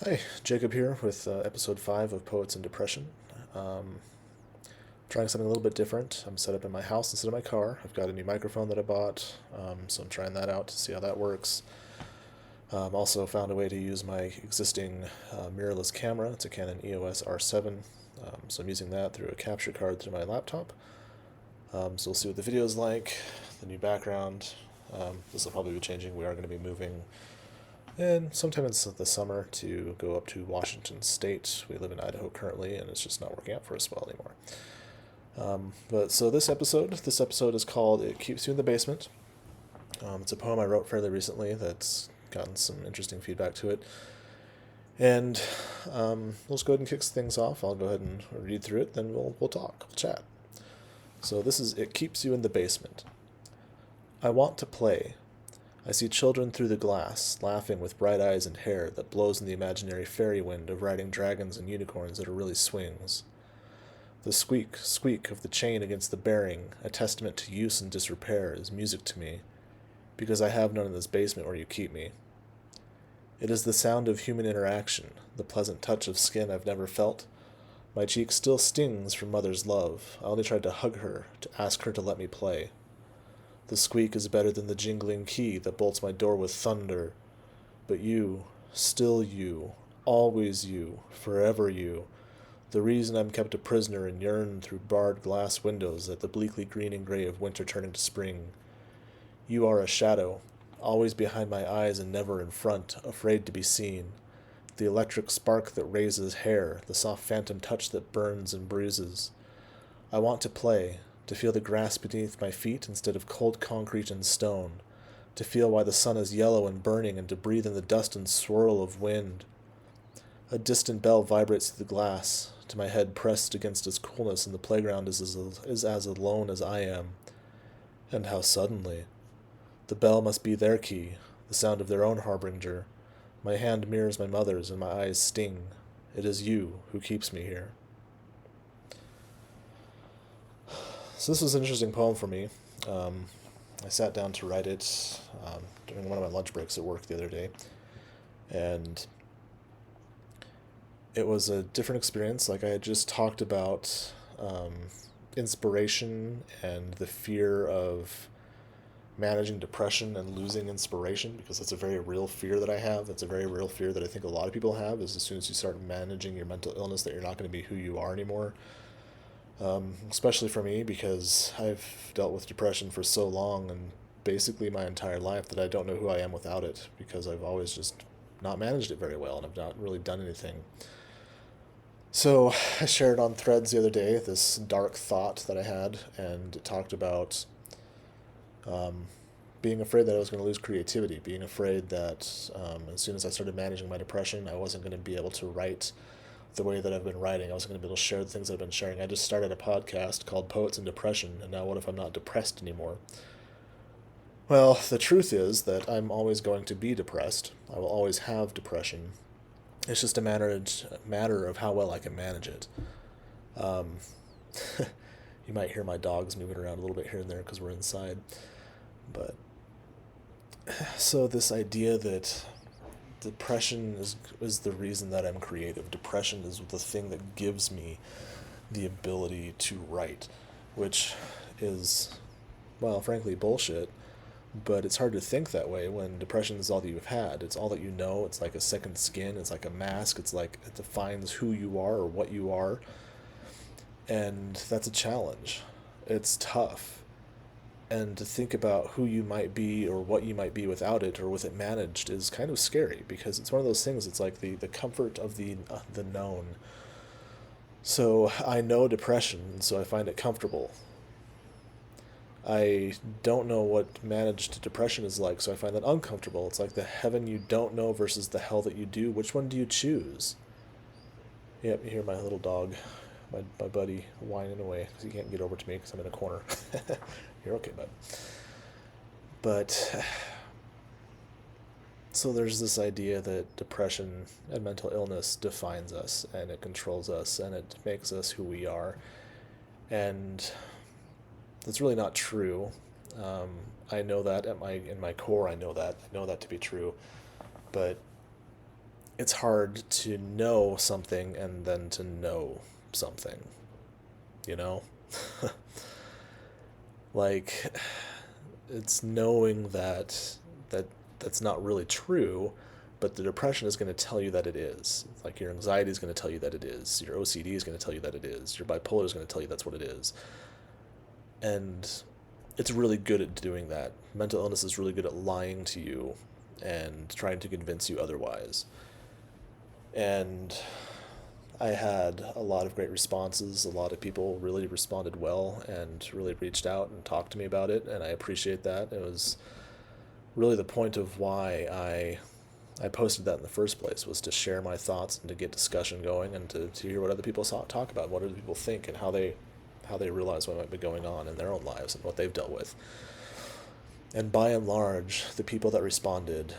Hi, Jacob here with episode 5 of Poets and Depression. Um, Trying something a little bit different. I'm set up in my house instead of my car. I've got a new microphone that I bought, so I'm trying that out to see how that works. Also found a way to use my existing mirrorless camera. It's a Canon EOS R7, so I'm using that through a capture card through my laptop. So we'll see what the video is like, the new background. This will probably be changing. We are going to be moving and sometime in the summer to go up to Washington State. We live in Idaho currently, and it's just not working out for us well anymore. But so this episode is called "It Keeps You in the Basement." It's a poem I wrote fairly recently that's gotten some interesting feedback to it, and we'll just go ahead and kick things off. I'll go ahead and read through it, then we'll talk, we'll chat. So this is "It Keeps You in the Basement." I want to play. I see children through the glass, laughing with bright eyes and hair that blows in the imaginary fairy wind of riding dragons and unicorns that are really swings. The squeak, squeak of the chain against the bearing, a testament to use and disrepair, is music to me, because I have none in this basement where you keep me. It is the sound of human interaction, the pleasant touch of skin I've never felt. My cheek still stings from mother's love. I only tried to hug her, to ask her to let me play. The squeak is better than the jingling key that bolts my door with thunder. But you, still you, always you, forever you, the reason I'm kept a prisoner and yearn through barred glass windows at the bleakly green and gray of winter turning to spring. You are a shadow, always behind my eyes and never in front, afraid to be seen. The electric spark that raises hair, the soft phantom touch that burns and bruises. I want to play, to feel the grass beneath my feet instead of cold concrete and stone, to feel why the sun is yellow and burning and to breathe in the dust and swirl of wind. A distant bell vibrates through the glass, to my head pressed against its coolness, and the playground is as alone as I am. And how suddenly. The bell must be their key, the sound of their own harbinger. My hand mirrors my mother's, and my eyes sting. It is you who keeps me here. So this was an interesting poem for me. Um, I sat down to write it during one of my lunch breaks at work the other day, and it was a different experience. Like I had just talked about inspiration and the fear of managing depression and losing inspiration, because that's a very real fear that I have. That's a very real fear that I think a lot of people have, is as soon as you start managing your mental illness that you're not going to be who you are anymore. Especially for me, because I've dealt with depression for so long and basically my entire life that I don't know who I am without it, because I've always just not managed it very well and I've not really done anything. So I shared on Threads the other day this dark thought that I had, and it talked about um, being afraid that I was going to lose creativity, being afraid that as soon as I started managing my depression, I wasn't going to be able to write the way that I've been writing. I wasn't going to be able to share the things I've been sharing. I just started a podcast called Poets and Depression, and now what if I'm not depressed anymore? Well, the truth is that I'm always going to be depressed. I will always have depression. It's just a matter of how well I can manage it. Um, you might hear my dogs moving around a little bit here and there because we're inside. But so this idea that depression is the reason that I'm creative. Depression is the thing that gives me the ability to write, which is, well, frankly, bullshit. But it's hard to think that way when depression is all that you've had. It's all that you know. It's like a second skin. It's like a mask. It's like it defines who you are or what you are. And that's a challenge. It's tough. And to think about who you might be or what you might be without it or with it managed is kind of scary, because it's one of those things. It's like the comfort of the known. So I know depression, so I find it comfortable. I don't know what managed depression is like, so I find that uncomfortable. It's like the heaven you don't know versus the hell that you do. Which one do you choose? Yep, you hear my little dog, my buddy, whining away because he can't get over to me because I'm in a corner. You're okay, bud. But so there's this idea that depression and mental illness defines us and it controls us and it makes us who we are. And that's really not true. Um, I know that in my core. I know that to be true, but it's hard to know something and then to know something, you know? Like, it's knowing that that's not really true, but the depression is going to tell you that it is. Like your anxiety is going to tell you that it is. Your OCD is going to tell you that it is. Your bipolar is going to tell you that's what it is. And it's really good at doing that. Mental illness is really good at lying to you and trying to convince you otherwise. And I had a lot of great responses. A lot of people really responded well and really reached out and talked to me about it, and I appreciate that. It was really the point of why I posted that in the first place, was to share my thoughts and to get discussion going and to hear what other people talk about, what other people think, and how they realize what might be going on in their own lives and what they've dealt with. And by and large, the people that responded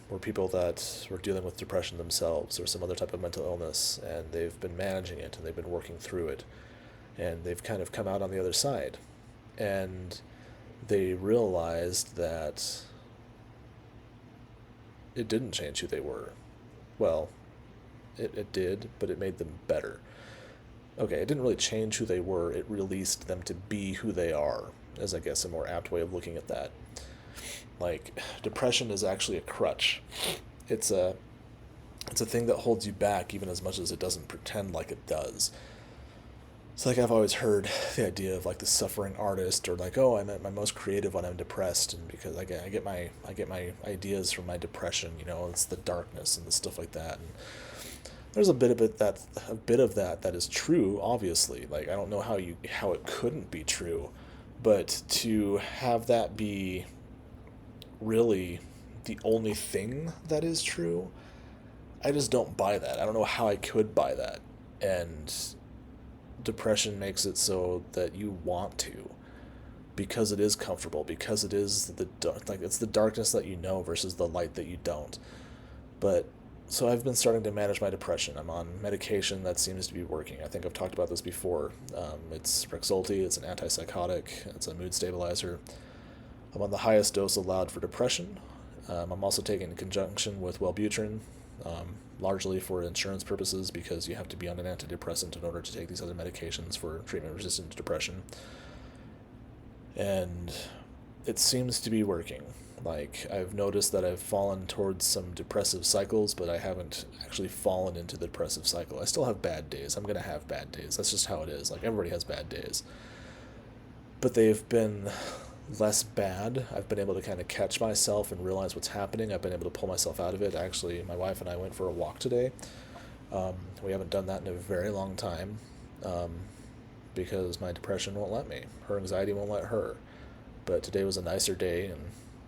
were people that were dealing with depression themselves or some other type of mental illness, and they've been managing it and they've been working through it, and they've kind of come out on the other side. And they realized that it didn't change who they were. Well, it did, but it made them better. Okay, it didn't really change who they were, it released them to be who they are, is I guess a more apt way of looking at that. Like, depression is actually a crutch. It's a it's a thing that holds you back even as much as it doesn't pretend like it does. It's like I've always heard the idea of like the suffering artist, or like, oh, I'm at my most creative when I'm depressed, and because I get my ideas from my depression. You know, it's the darkness and the stuff like that. And there's a bit of that is true. Obviously, like I don't know how it couldn't be true, but to have that be really the only thing that is true, I just don't buy that. I don't know how I could buy that, and depression makes it so that you want to, because it is comfortable, because it is like it's the darkness that you know versus the light that you don't. But so I've been starting to manage my depression. I'm on medication that seems to be working. I think I've talked about this before. It's Rexulti. It's an antipsychotic. It's a mood stabilizer. I'm on the highest dose allowed for depression. I'm also taking in conjunction with Wellbutrin, largely for insurance purposes, because you have to be on an antidepressant in order to take these other medications for treatment-resistant depression. And it seems to be working. Like, I've noticed that I've fallen towards some depressive cycles, but I haven't actually fallen into the depressive cycle. I still have bad days. I'm going to have bad days. That's just how it is. Like, everybody has bad days. But they've been less bad. I've been able to kind of catch myself and realize what's happening. I've been able to pull myself out of it. Actually, my wife and I went for a walk today. We haven't done that in a very long time, because my depression won't let me. Her anxiety won't let her. But today was a nicer day, and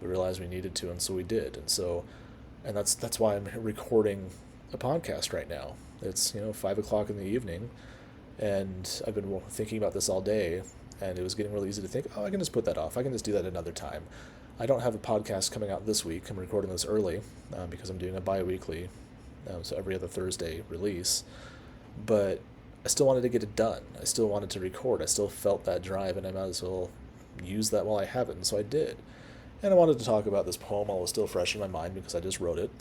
we realized we needed to, and so we did. And that's why I'm recording a podcast right now. It's 5 o'clock in the evening, and I've been thinking about this all day, and it was getting really easy to think, oh, I can just put that off. I can just do that another time. I don't have a podcast coming out this week. I'm recording this early because I'm doing a bi-weekly, so every other Thursday release. But I still wanted to get it done. I still wanted to record. I still felt that drive, and I might as well use that while I have it, and so I did. And I wanted to talk about this poem while it was still fresh in my mind because I just wrote it.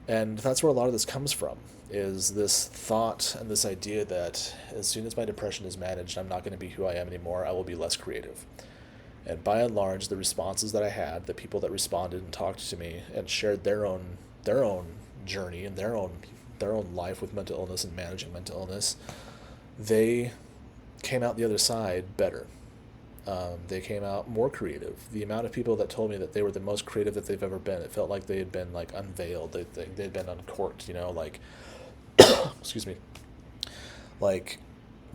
And that's where a lot of this comes from, is this thought and this idea that as soon as my depression is managed, I'm not going to be who I am anymore. I will be less creative. And by and large, the responses that I had, the people that responded and talked to me and shared their own journey and their own life with mental illness and managing mental illness, they came out the other side better. They came out more creative. The amount of people that told me that they were the most creative that they've ever been, it felt like they had been like unveiled. They'd been uncorked, like, excuse me, like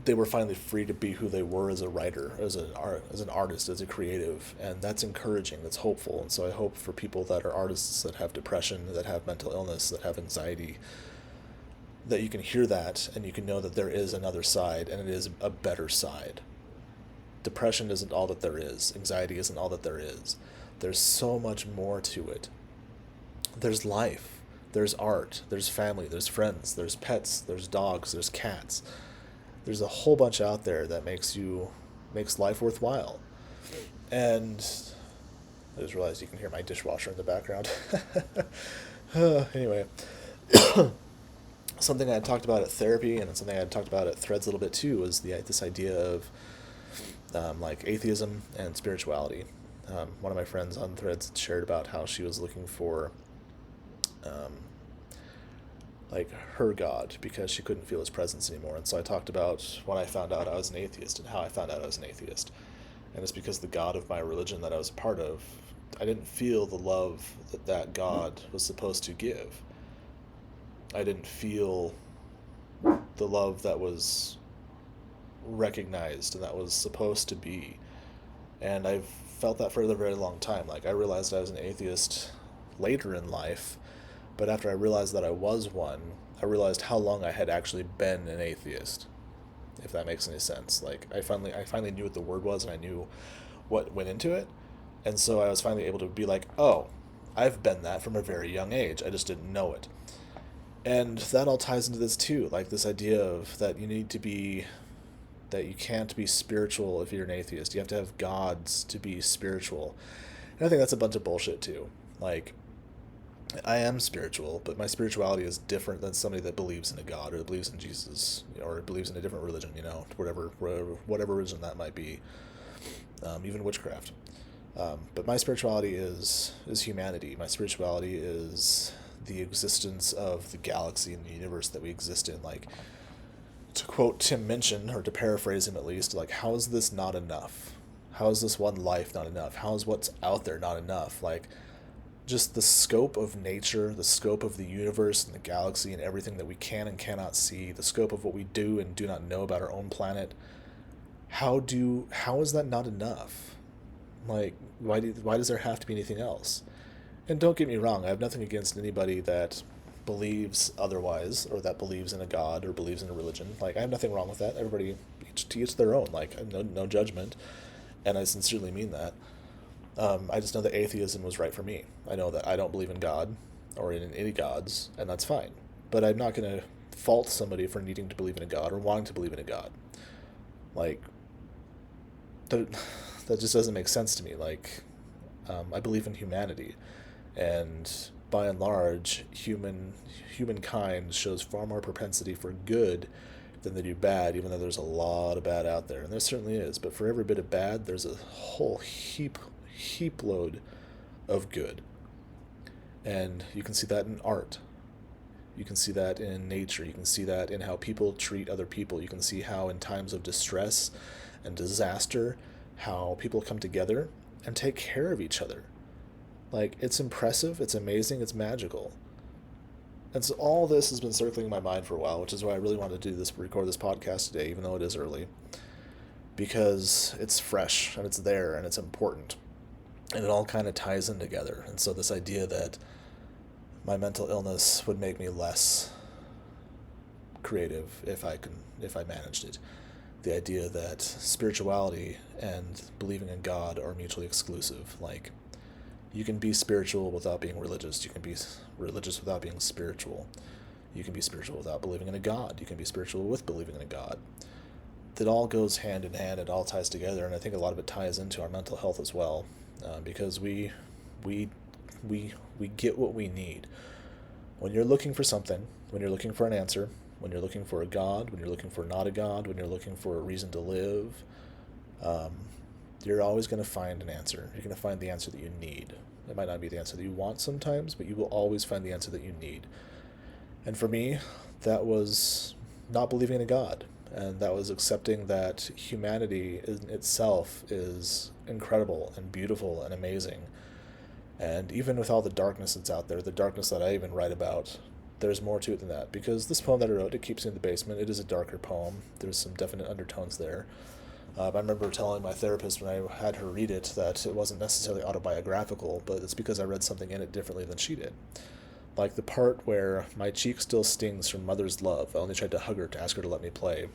they were finally free to be who they were as a writer, as an artist, as a creative, and that's encouraging. That's hopeful. And so I hope for people that are artists, that have depression, that have mental illness, that have anxiety, that you can hear that and you can know that there is another side, and it is a better side. Depression isn't all that there is. Anxiety isn't all that there is. There's so much more to it. There's life. There's art. There's family. There's friends. There's pets. There's dogs. There's cats. There's a whole bunch out there that makes life worthwhile. And I just realized you can hear my dishwasher in the background. Anyway, Something I had talked about at therapy, and something I had talked about at Threads a little bit too, was this idea of like atheism and spirituality. One of my friends on Threads shared about how she was looking for um, like her God because she couldn't feel his presence anymore. And so I talked about when I found out I was an atheist and how I found out I was an atheist. And it's because the God of my religion that I was a part of, I didn't feel the love that that God was supposed to give. I didn't feel the love that was recognized and that was supposed to be. And I've felt that for a very long time. Like, I realized I was an atheist later in life, but after I realized that I was one, I realized how long I had actually been an atheist, if that makes any sense. Like, I finally knew what the word was, and I knew what went into it. And so I was finally able to be like, oh, I've been that from a very young age. I just didn't know it. And that all ties into this too, like this idea of that you need to be, that you can't be spiritual if you're an atheist. You have to have gods to be spiritual. And I think that's a bunch of bullshit too. Like, I am spiritual, but my spirituality is different than somebody that believes in a god or that believes in Jesus, or believes in a different religion, whatever religion that might be, even witchcraft. But my spirituality is humanity. My spirituality is the existence of the galaxy and the universe that we exist in. Like, to quote Tim Minchin, or to paraphrase him at least, like, how is this not enough? How is this one life not enough? How is what's out there not enough? Like, just the scope of nature, the scope of the universe and the galaxy and everything that we can and cannot see, the scope of what we do and do not know about our own planet. How is that not enough? Like, why does there have to be anything else? And don't get me wrong, I have nothing against anybody that believes otherwise, or that believes in a god or believes in a religion. Like, I have nothing wrong with that. Everybody, to each their own. Like, no judgment, and I sincerely mean that. I just know that atheism was right for me. I know that I don't believe in God or in any gods, and that's fine. But I'm not going to fault somebody for needing to believe in a God or wanting to believe in a God. Like, that, that just doesn't make sense to me. Like, I believe in humanity, and by and large, humankind shows far more propensity for good than they do bad, even though there's a lot of bad out there, and there certainly is. But for every bit of bad, there's a whole heap load of good, and you can see that in art. You can see that in nature. You can see that in how people treat other people. You can see how, in times of distress and disaster, how people come together and take care of each other. Like, it's impressive, it's amazing, it's magical. And so all this has been circling in my mind for a while, which is why I really wanted to record this podcast today, even though it is early, because it's fresh and it's there and it's important, and it all kind of ties in together. And so this idea that my mental illness would make me less creative if I managed it. The idea that spirituality and believing in God are mutually exclusive. Like, you can be spiritual without being religious. You can be religious without being spiritual. You can be spiritual without believing in a God. You can be spiritual with believing in a God. That all goes hand in hand. It all ties together, and I think a lot of it ties into our mental health as well, because we get what we need. When you're looking for something, when you're looking for an answer, when you're looking for a God, when you're looking for not a God, when you're looking for a reason to live, um, you're always going to find an answer. You're going to find the answer that you need. It might not be the answer that you want sometimes, but you will always find the answer that you need. And for me, that was not believing in a God. And that was accepting that humanity in itself is incredible and beautiful and amazing. And even with all the darkness that's out there, the darkness that I even write about, there's more to it than that. Because this poem that I wrote, It Keeps Me in the Basement, it is a darker poem. There's some definite undertones there. I remember telling my therapist when I had her read it that it wasn't necessarily autobiographical, but it's because I read something in it differently than she did. Like the part where my cheek still stings from mother's love. I only tried to hug her to ask her to let me play.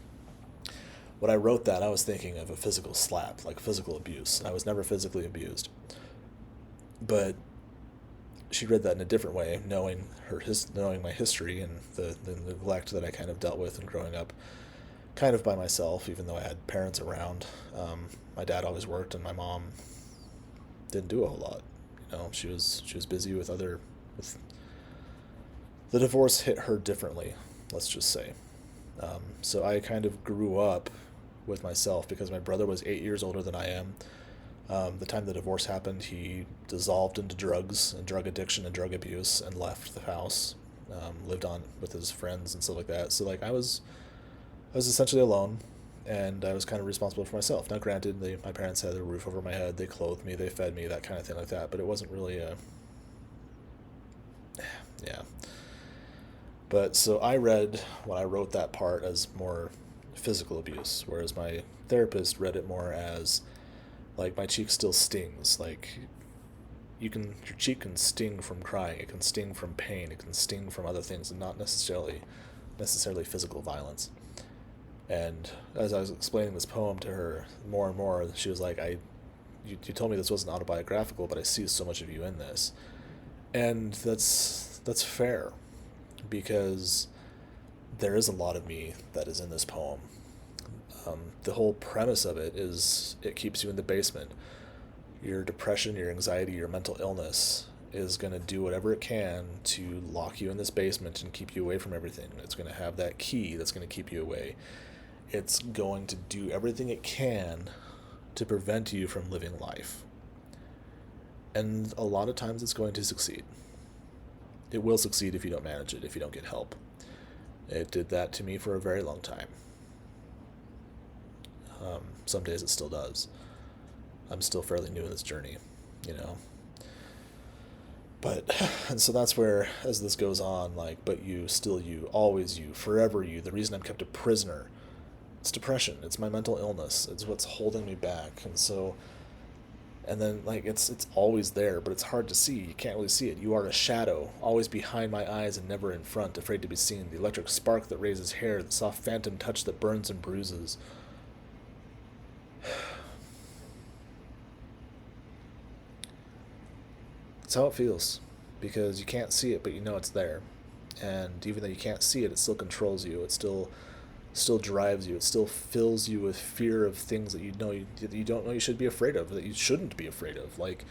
When I wrote that, I was thinking of a physical slap, like physical abuse. I was never physically abused. But she read that in a different way, knowing knowing my history and the neglect that I kind of dealt with in growing up, kind of by myself, even though I had parents around. My dad always worked, and my mom didn't do a whole lot. She was busy with The divorce hit her differently, let's just say. So I kind of grew up with myself because my brother was 8 years older than I am. The time the divorce happened, he dissolved into drugs and drug addiction and drug abuse and left the house, lived on with his friends and stuff like that. So like I was essentially alone, and I was kind of responsible for myself. Now, granted, my parents had a roof over my head, they clothed me, they fed me, that kind of thing like that. But it wasn't really a yeah. But so I read when I wrote that part as more physical abuse, whereas my therapist read it more as like my cheek still stings. Like your cheek can sting from crying, it can sting from pain, it can sting from other things, and not necessarily physical violence. And as I was explaining this poem to her more and more, she was like, you told me this wasn't autobiographical, but I see so much of you in this. And that's fair, because there is a lot of me that is in this poem. The whole premise of it is it keeps you in the basement. Your depression, your anxiety, your mental illness is going to do whatever it can to lock you in this basement and keep you away from everything. It's going to have that key that's going to keep you away. It's going to do everything it can to prevent you from living life. And a lot of times it's going to succeed. It will succeed if you don't manage it, if you don't get help. It did that to me for a very long time. Some days it still does. I'm still fairly new in this journey, you know. But, and so that's where, as this goes on, like, but you, still you, always you, forever you, the reason I'm kept a prisoner, it's depression, it's my mental illness, it's what's holding me back. And so, and then, like, it's always there, but it's hard to see, you can't really see it. You are a shadow, always behind my eyes and never in front, afraid to be seen, the electric spark that raises hair, the soft phantom touch that burns and bruises. It's how it feels, because you can't see it, but you know it's there. And even though you can't see it, it still controls you. It still drives you. It still fills you with fear of things that you don't know you should be afraid of, that you shouldn't be afraid of. Like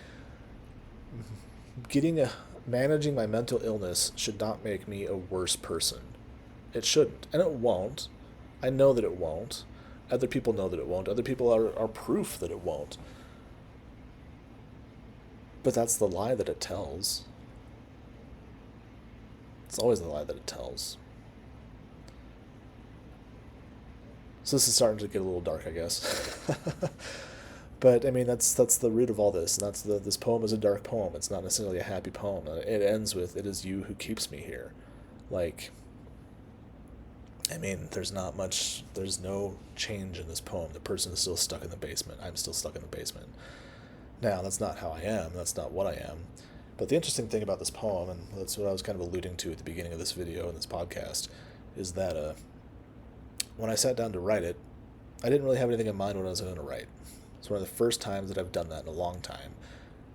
managing my mental illness should not make me a worse person. It shouldn't, and it won't. I know that it won't. Other people know that it won't. Other people are proof that it won't. But that's the lie that it tells. It's always the lie that it tells. So this is starting to get a little dark, I guess. But I mean, that's the root of all this, and this poem is a dark poem. It's not necessarily a happy poem. It ends with, "It is you who keeps me here." Like, I mean, there's no change in this poem. The person is still stuck in the basement. I'm still stuck in the basement. Now, that's not how I am. That's not what I am. But the interesting thing about this poem, and that's what I was kind of alluding to at the beginning of this video and this podcast, is that when I sat down to write it, I didn't really have anything in mind what I was going to write. It's one of the first times that I've done that in a long time.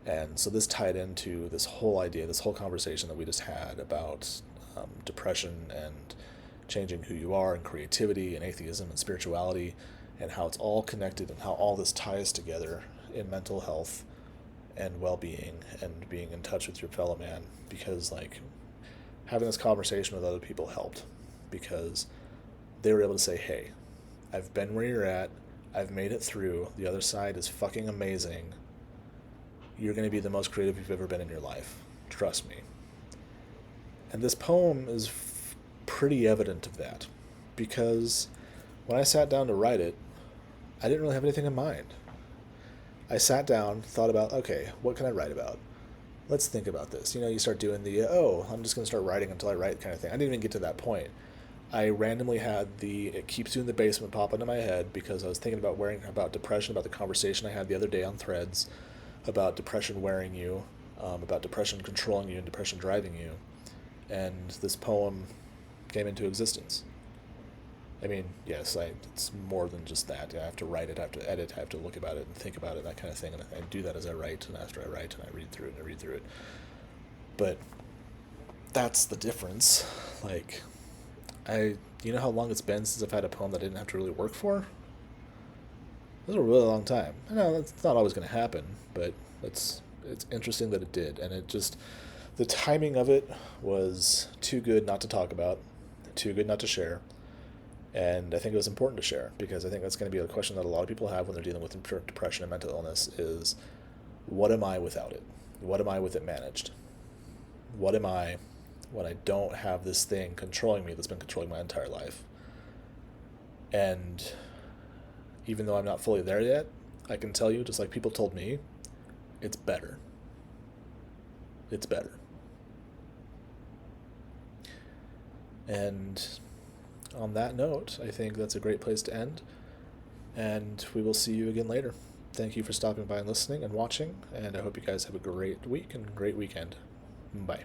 And so this tied into this whole idea, this whole conversation that we just had about depression and changing who you are, and creativity and atheism and spirituality, and how it's all connected and how all this ties together in mental health and well-being and being in touch with your fellow man. Because like having this conversation with other people helped, because they were able to say, "Hey, I've been where you're at, I've made it through, the other side is fucking amazing, you're going to be the most creative you've ever been in your life, trust me." And this poem is pretty evident of that, because when I sat down to write it, I didn't really have anything in mind. I sat down, thought about, okay, what can I write about? Let's think about this. You know, you start doing I'm just going to start writing until I write kind of thing. I didn't even get to that point. I randomly had "It keeps you in the basement" pop into my head, because I was thinking about depression, about the conversation I had the other day on Threads, about depression wearing you, about depression controlling you and depression driving you. And this poem came into existence. I mean, yes, it's more than just that. I have to write it, I have to edit, I have to look about it and think about it, that kind of thing. And I do that as I write, and after I write, and I read through it. But that's the difference. Like, you know how long it's been since I've had a poem that I didn't have to really work for? It was a really long time. I know that's not always going to happen, but it's interesting that it did. And it just, The timing of it was too good not to talk about, too good not to share. And I think it was important to share because I think that's going to be a question that a lot of people have when they're dealing with depression and mental illness is, what am I without it? What am I with it managed? What am I when I don't have this thing controlling me that's been controlling my entire life? And even though I'm not fully there yet, I can tell you, just like people told me, it's better. It's better. And on that note, I think that's a great place to end. And we will see you again later. Thank you for stopping by and listening and watching. And I hope you guys have a great week and great weekend. Bye.